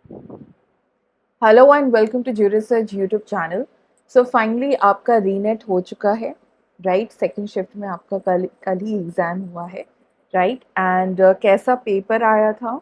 Hello and welcome to ज्यू research YouTube channel. So finally आपका रीनेट हो चुका है, राइट। सेकंड शिफ्ट में आपका कल कल ही एग्ज़ाम हुआ है, राइट। एंड कैसा पेपर आया था,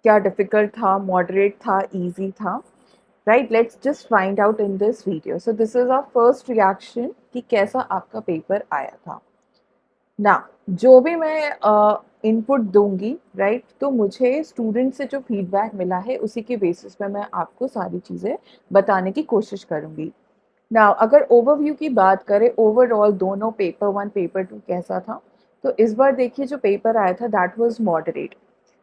क्या डिफ़िकल्ट था, मॉडरेट था, इजी था, right. Let's just find out in this video. So this is our first reaction कि कैसा आपका पेपर आया था ना। जो भी मैं इनपुट दूंगी, राइट, तो मुझे स्टूडेंट से जो फीडबैक मिला है उसी के बेसिस पे मैं आपको सारी चीज़ें बताने की कोशिश करूंगी ना। अगर ओवरव्यू की बात करें, ओवरऑल दोनों पेपर वन पेपर टू कैसा था, तो इस बार देखिए जो पेपर आया था दैट वाज मॉडरेट।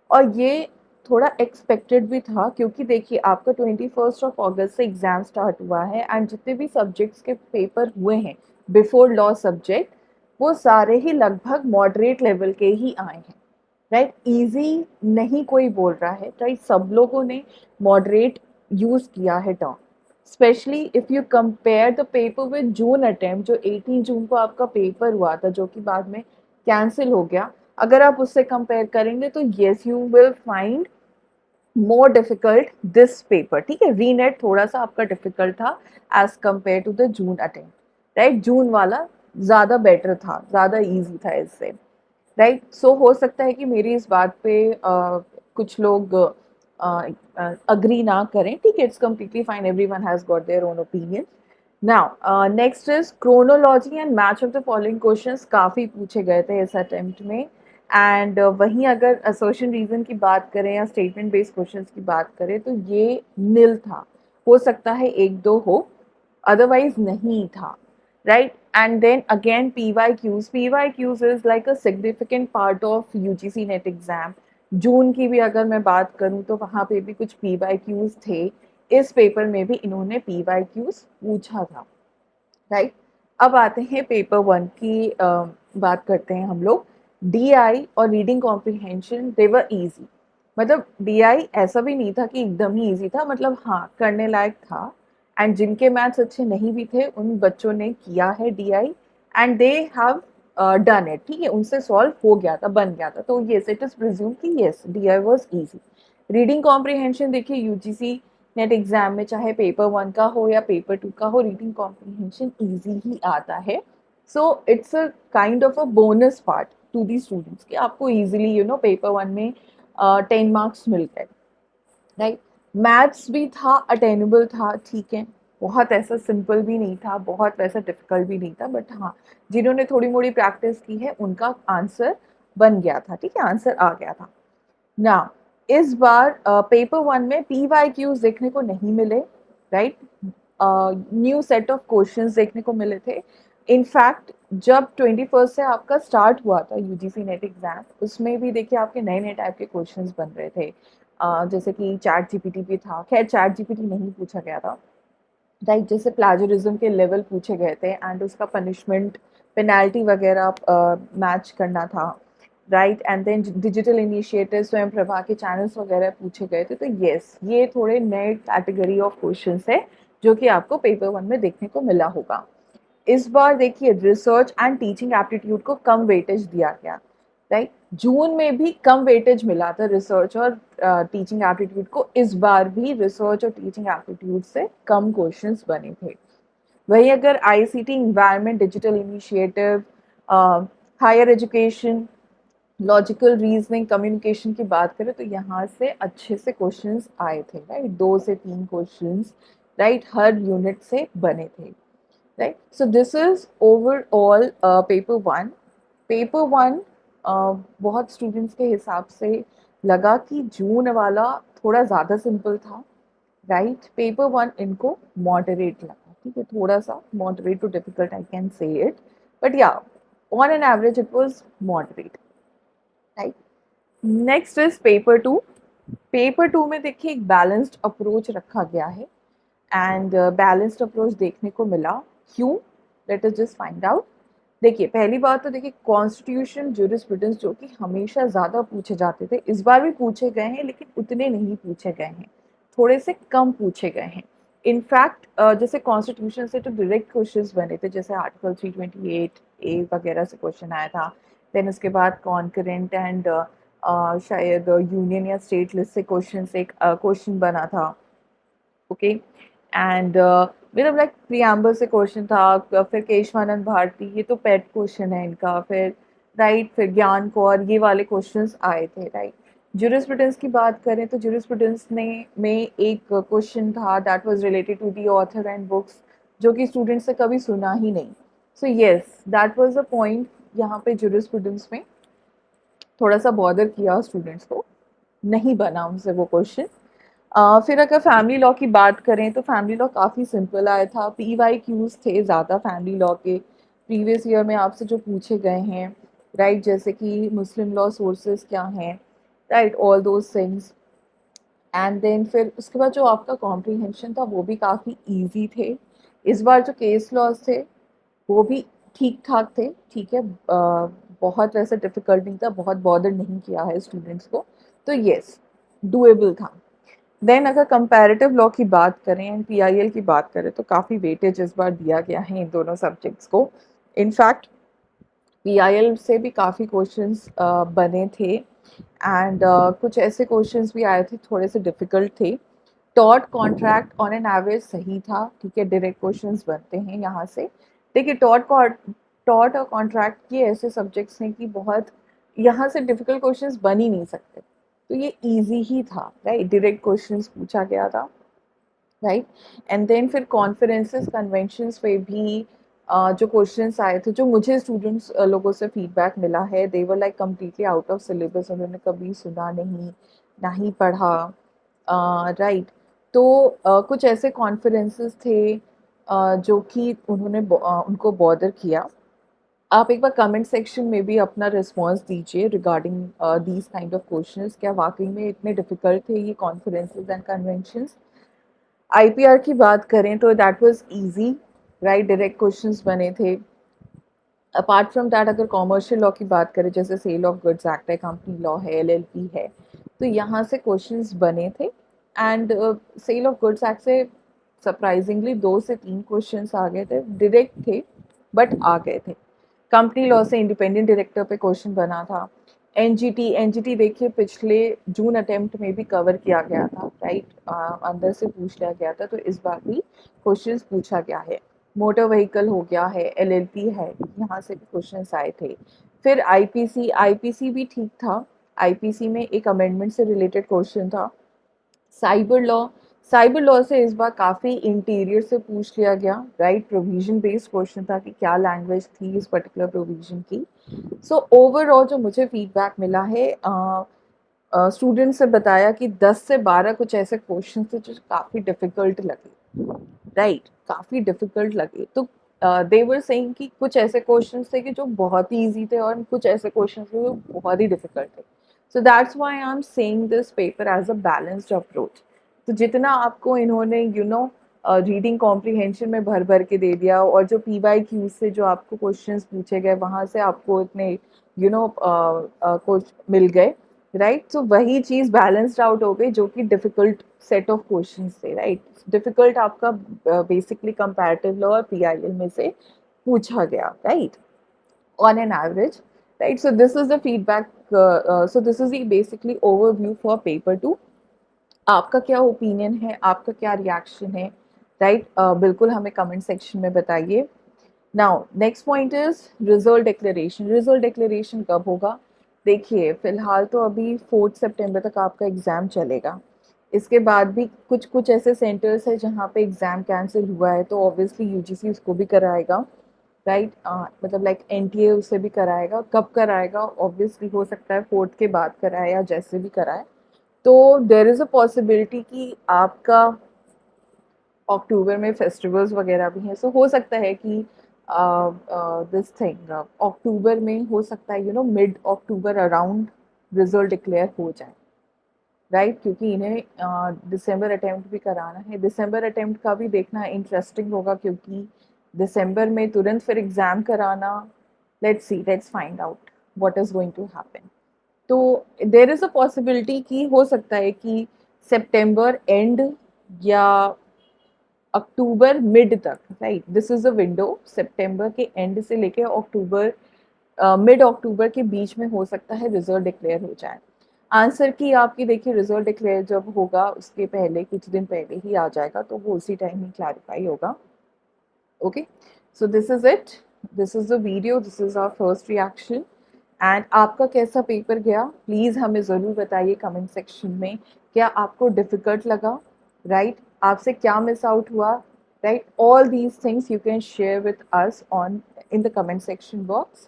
और ये थोड़ा एक्सपेक्टेड भी था, क्योंकि देखिए आपका 21 से एग्ज़ाम स्टार्ट हुआ है एंड जितने भी सब्जेक्ट्स के पेपर हुए हैं बिफोर लॉ सब्जेक्ट, वो सारे ही लगभग मॉडरेट लेवल के ही आए हैं, राइट। इजी नहीं कोई बोल रहा है, राइट। सब लोगों ने मॉडरेट यूज़ किया है term. Specially if you compare the paper with June attempt, जो 18 जून को आपका पेपर हुआ था, जो कि बाद में कैंसिल हो गया। अगर आप उससे कंपेयर करेंगे तो yes you will find more difficult this paper, ठीक है। रीनेट थोड़ा सा आपका डिफिकल्ट था as compare to the June attempt, right. June वाला ज़्यादा बेटर था, ज़्यादा इजी था इससे, राइट। सो हो सकता है कि मेरी इस बात पे कुछ लोग अग्री ना करें, ठीक है। It's completely fine, every one has got their own opinion. Now next is chronology and match of the following questions काफ़ी पूछे गए थे इस अटेम्प्ट में। एंड वहीं अगर असर्शन रीजन की बात करें या स्टेटमेंट बेस्ड क्वेश्चंस की बात करें तो ये नील था। हो सकता है एक दो हो, otherwise नहीं था, right? And then again PYQs is like a significant part of UGC NET exam. जून की भी अगर मैं बात करूं तो वहाँ पे भी कुछ PYQs थे। इस पेपर में भी इन्होंने PYQs पूछा था, राइट। अब आते हैं पेपर वन की बात करते हैं हम लोग। DI और reading comprehension they were easy. मतलब DI ऐसा भी नहीं था कि एकदम ही इजी था, मतलब हाँ करने लायक था। एंड जिनके मैथ्स अच्छे नहीं भी थे उन बच्चों ने किया है DI and they have done it, ठीक है। उनसे सॉल्व हो गया था, बन गया था, तो येस इट इज प्रिज्यूम कि yes DI was easy. Reading comprehension देखिए यूजीसी नेट एग्जाम में चाहे पेपर वन का हो या पेपर टू का हो, रीडिंग कॉम्प्रिहेंशन ईजी ही आता है। So it's a kind of a bonus part to the students कि आपको ईजिली पेपर वन में 10 मार्क्स मिल गए, राइट। मैथ्स भी था, अटेनेबल था, ठीक है। बहुत ऐसा सिंपल भी नहीं था, बहुत वैसा डिफिकल्ट भी नहीं था, बट हाँ जिन्होंने थोड़ी मोड़ी प्रैक्टिस की है उनका आंसर बन गया था, ठीक है, आंसर आ गया था ना। इस बार पेपर वन में PYQs देखने को नहीं मिले, right. New set of questions देखने को मिले थे। इनफैक्ट जब 21 से आपका स्टार्ट हुआ था यूजीसी नेट एग्जाम, उसमें भी देखिए आपके नए नए टाइप के क्वेश्चंस बन रहे थे। जैसे कि चैट जीपीटी भी था, खैर चैट जीपीटी नहीं पूछा गया था, राइट। जैसे प्लाजरिज्म के लेवल पूछे गए थे एंड उसका पनिशमेंट पेनाल्टी वगैरह मैच करना था, right. And then digital initiative Swayam Prabha के चैनल्स वगैरह पूछे गए थे। तो येस ये थोड़े नए कैटेगरी ऑफ क्वेश्चंस है जो कि आपको पेपर वन में देखने को मिला होगा। इस बार देखिए रिसर्च एंड टीचिंग एप्टीट्यूड को कम वेटेज दिया गया, राइट। जून में भी कम वेटेज मिला था रिसर्च और टीचिंग एप्टीट्यूड को, इस बार भी रिसर्च और टीचिंग एप्टीट्यूड से कम क्वेश्चंस बने थे। वही अगर ICT environment digital initiative higher education logical reasoning communication की बात करें तो यहाँ से अच्छे से क्वेश्चंस आए थे, राइट। 2 से 3 क्वेश्चंस, राइट, हर यूनिट से बने थे, right. So this is overall paper one. Paper one बहुत स्टूडेंट्स के हिसाब से लगा कि जून वाला थोड़ा ज़्यादा सिंपल था, राइट। पेपर वन इनको मॉडरेट लगा, ठीक है, थोड़ा सा moderate to difficult I can say it, but या on an average it was moderate, right. Next is paper two. Paper two में देखिए एक बैलेंस्ड अप्रोच रखा गया है एंड बैलेंस्ड अप्रोच देखने को मिला। क्यों? Let us just find out. देखिए पहली बात तो देखिए कॉन्स्टिट्यूशन ज्यूरिस्प्रूडेंस जो कि हमेशा ज़्यादा पूछे जाते थे, इस बार भी पूछे गए हैं लेकिन उतने नहीं पूछे गए हैं, थोड़े से कम पूछे गए हैं। इनफैक्ट जैसे कॉन्स्टिट्यूशन से तो डायरेक्ट क्वेश्चंस बने थे, जैसे आर्टिकल 328A वगैरह से क्वेश्चन आया था। देन उसके बाद कॉन्करेंट एंड शायद यूनियन या स्टेट लिस्ट से क्वेश्चन से एक क्वेश्चन बना था। ओके एंड मतलब लाइक प्रियम्बल से क्वेश्चन था, फिर केशवानंद भारती, ये तो पेट क्वेश्चन है इनका, फिर राइट, फिर ज्ञान कौर, ये वाले क्वेश्चंस आए थे राइट। ज्यूरिस्प्रूडेंस की बात करें तो ज्यूरिस्प्रूडेंस में एक क्वेश्चन था that was related to the author and books, जो कि स्टूडेंट्स ने कभी सुना ही नहीं। So yes, that was the point, यहाँ पे ज्यूरिस्प्रूडेंस में थोड़ा सा बॉदर किया स्टूडेंट्स को, नहीं बना उनसे वो क्वेश्चन। फिर अगर फैमिली लॉ की बात करें तो फैमिली लॉ काफ़ी सिंपल आया था, PYQs थे ज़्यादा फैमिली लॉ के प्रीवियस ईयर में आपसे जो पूछे गए हैं राइट, जैसे कि मुस्लिम लॉ सोर्सेज क्या हैं right, all those things. And then फिर उसके बाद जो आपका कॉम्प्रीहेंशन था वो भी काफ़ी ईजी थे। इस बार जो केस लॉज थे वो भी ठीक ठाक थे, ठीक है, बहुत वैसे डिफ़िकल्ट नहीं था, बहुत बॉदर नहीं किया है स्टूडेंट्स को, तो येस डूएबल था। देन अगर कंपैरेटिव लॉ की बात करें एंड PIL की बात करें तो काफ़ी वेटेज इस बार दिया गया है इन दोनों सब्जेक्ट्स को। इनफैक्ट PIL से भी काफ़ी क्वेश्चंस बने थे एंड कुछ ऐसे क्वेश्चंस भी आए थे थोड़े से डिफ़िकल्ट थे। Taught contract on an average सही था, ठीक है, डायरेक्ट क्वेश्चंस बनते हैं यहाँ से। देखिए टॉट और कॉन्ट्रैक्ट ये ऐसे सब्जेक्ट्स हैं कि बहुत यहाँ से डिफ़िकल्ट क्वेश्चंस बन ही नहीं सकते, तो ये ईजी ही था राइट, डायरेक्ट क्वेश्चंस पूछा गया था राइट। एंड देन फिर कॉन्फ्रेंसेस कन्वेंशंस पे भी जो क्वेश्चंस आए थे, जो मुझे स्टूडेंट्स लोगों से फीडबैक मिला है, they were like completely out of syllabus, उन्होंने कभी सुना नहीं, ना ही पढ़ा राइट। तो कुछ ऐसे कॉन्फ्रेंसेस थे जो कि उनको बॉदर किया। आप एक बार कमेंट सेक्शन में भी अपना रिस्पॉन्स दीजिए regarding these kind of questions, क्या वाकई में इतने डिफ़िकल्ट थे ये कॉन्फ्रेंसेस एंड कन्वेंशंस। IPR की बात करें तो that was easy right, direct questions बने थे। अपार्ट फ्रॉम दैट अगर कॉमर्शियल लॉ की बात करें, जैसे सेल ऑफ गुड्स एक्ट है, कंपनी लॉ है, LLP है, तो यहाँ से क्वेश्चंस बने थे। And sale of goods act से सरप्राइजिंगली 2 से 3 क्वेश्चंस आ गए थे, डायरेक्ट थे बट आ गए थे। कंपनी लॉ से इंडिपेंडेंट डायरेक्टर पे क्वेश्चन बना था। एनजीटी देखिए पिछले जून अटेम्प्ट में भी कवर किया गया था राइट, अंदर से पूछ लिया गया था, तो इस बार भी क्वेश्चंस पूछा गया है। मोटर व्हीकल हो गया है, LLP है, यहाँ से भी क्वेश्चंस आए थे। फिर आईपीसी भी ठीक था, आईपीसी में एक अमेंडमेंट से रिलेटेड क्वेश्चन था। साइबर लॉ से इस बार काफ़ी इंटीरियर से पूछ लिया गया राइट, प्रोविजन बेस्ड क्वेश्चन था कि क्या लैंग्वेज थी इस पर्टिकुलर प्रोविजन की। सो ओवरऑल जो मुझे फीडबैक मिला है स्टूडेंट से बताया कि 10 से 12 कुछ ऐसे क्वेश्चन थे जो काफ़ी डिफ़िकल्ट लगे राइट, काफ़ी डिफ़िकल्ट लगे। तो दे वर सेइंग कि कुछ ऐसे क्वेश्चंस थे कि जो बहुत ही ईजी थे और कुछ ऐसे क्वेश्चंस थे जो बहुत ही डिफ़िकल्ट थे। So that's why I am saying this paper as a balanced approach. तो जितना आपको इन्होंने रीडिंग कॉम्प्रीहेंशन में भर भर के दे दिया, और जो PYQ से जो आपको क्वेश्चंस पूछे गए वहाँ से आपको इतने कुछ मिल गए राइट, तो वही चीज़ बैलेंस्ड आउट हो गई जो कि डिफ़िकल्ट सेट ऑफ क्वेश्चंस थे राइट। डिफ़िकल्ट आपका बेसिकली कंपैरेटिव लॉ और PIL में से पूछा गया right, on an average right. So this is the feedback, so this is the basically overview for paper 2। आपका क्या ओपिनियन है, आपका क्या रिएक्शन है राइट, बिल्कुल हमें कमेंट सेक्शन में बताइए। Now next point is result declaration. Result declaration कब होगा? देखिए फिलहाल तो अभी 4 सितंबर तक आपका एग्ज़ाम चलेगा। इसके बाद भी कुछ कुछ ऐसे सेंटर्स हैं जहाँ पे एग्ज़ाम कैंसिल हुआ है, तो ऑब्वियसली UGC उसको भी कराएगा राइट, मतलब लाइक NTA उसे भी कराएगा। कब कराएगा? ऑब्वियसली हो सकता है 4th के बाद कराए या जैसे भी कराए। तो देयर इज़ अ पॉसिबिलिटी कि आपका अक्टूबर में फेस्टिवल्स वगैरह भी हैं, सो हो सकता है कि दिस थिंग अक्टूबर में हो सकता है, मिड अक्टूबर अराउंड रिजल्ट डिक्लेयर हो जाए राइट, क्योंकि इन्हें दिसंबर अटेम्प्ट भी कराना है। दिसंबर अटेम्प्ट का भी देखना इंटरेस्टिंग होगा, क्योंकि दिसंबर में तुरंत फिर एग्ज़ाम कराना, let's find out what is going to happen. तो देयर इज़ अ पॉसिबिलिटी कि हो सकता है कि सितंबर एंड या अक्टूबर मिड तक right, this is a window, सितंबर के एंड से लेके अक्टूबर मिड अक्टूबर के बीच में हो सकता है रिजल्ट डिक्लेयर हो जाए। आंसर की आपकी देखिए रिजल्ट डिक्लेयर जब होगा उसके पहले कुछ दिन पहले ही आ जाएगा, तो वो उसी टाइम ही क्लैरिफाई होगा। Okay, so this is it, this is the video, this is our first reaction. And आपका कैसा पेपर गया प्लीज़ हमें ज़रूर बताइए कमेंट सेक्शन में। क्या आपको डिफ़िकल्ट लगा, राइट? आपसे क्या मिस आउट हुआ, right? All these things you can share with us on in the comment section box.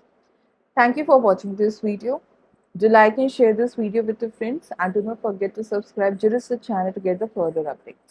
Thank you for watching this video. Do like and share this video with your friends, and do not forget to subscribe Jurist channel to get the further updates.